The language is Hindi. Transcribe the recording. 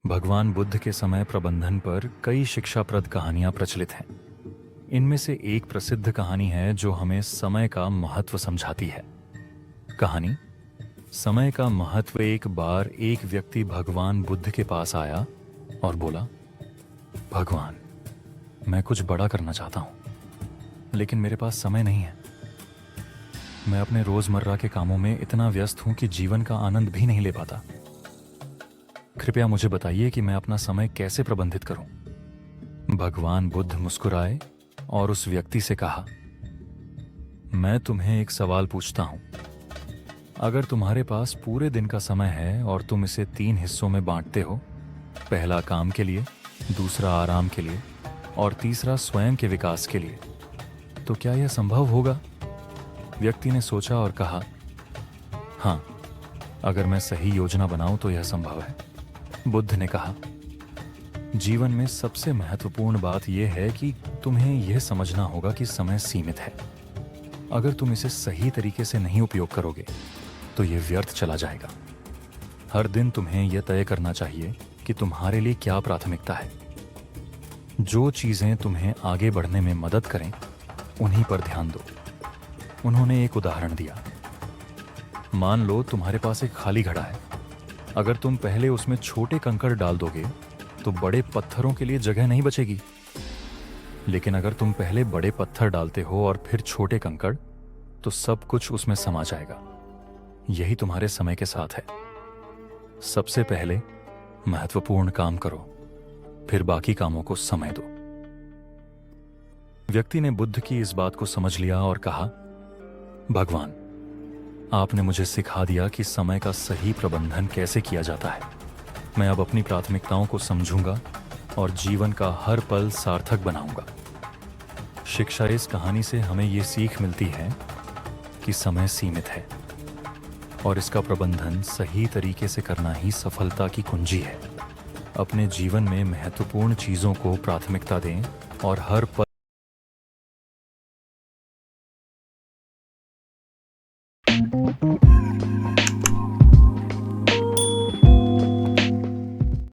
भगवान बुद्ध के समय प्रबंधन पर कई शिक्षाप्रद कहानियां प्रचलित हैं। इनमें से एक प्रसिद्ध कहानी है जो हमें समय का महत्व समझाती है। कहानी समय का महत्व। एक बार एक व्यक्ति भगवान बुद्ध के पास आया और बोला, भगवान, मैं कुछ बड़ा करना चाहता हूं, लेकिन मेरे पास समय नहीं है। मैं अपने रोजमर्रा के कामों में इतना व्यस्त हूं कि जीवन का आनंद भी नहीं ले पाता। कृपया मुझे बताइए कि मैं अपना समय कैसे प्रबंधित करूं। भगवान बुद्ध मुस्कुराए और उस व्यक्ति से कहा, मैं तुम्हें एक सवाल पूछता हूं। अगर तुम्हारे पास पूरे दिन का समय है और तुम इसे 3 हिस्सों में बांटते हो, पहला काम के लिए, दूसरा आराम के लिए और तीसरा स्वयं के विकास के लिए, तो क्या यह संभव होगा? व्यक्ति ने सोचा और कहा, हाँ, अगर मैं सही योजना बनाऊं तो यह संभव है। बुद्ध ने कहा, जीवन में सबसे महत्वपूर्ण बात यह है कि तुम्हें यह समझना होगा कि समय सीमित है। अगर तुम इसे सही तरीके से नहीं उपयोग करोगे तो यह व्यर्थ चला जाएगा। हर दिन तुम्हें यह तय करना चाहिए कि तुम्हारे लिए क्या प्राथमिकता है। जो चीजें तुम्हें आगे बढ़ने में मदद करें, उन्हीं पर ध्यान दो। उन्होंने एक उदाहरण दिया। मान लो तुम्हारे पास एक खाली घड़ा है। अगर तुम पहले उसमें छोटे कंकड़ डाल दोगे तो बड़े पत्थरों के लिए जगह नहीं बचेगी। लेकिन अगर तुम पहले बड़े पत्थर डालते हो और फिर छोटे कंकड़, तो सब कुछ उसमें समा जाएगा। यही तुम्हारे समय के साथ है। सबसे पहले महत्वपूर्ण काम करो, फिर बाकी कामों को समय दो। व्यक्ति ने बुद्ध की इस बात को समझ लिया और कहा, भगवान, आपने मुझे सिखा दिया कि समय का सही प्रबंधन कैसे किया जाता है। मैं अब अपनी प्राथमिकताओं को समझूंगा और जीवन का हर पल सार्थक बनाऊंगा। शिक्षा इस कहानी से हमें ये सीख मिलती है कि समय सीमित है और इसका प्रबंधन सही तरीके से करना ही सफलता की कुंजी है। अपने जीवन में महत्वपूर्ण चीज़ों को प्राथमिकता दें और हर पल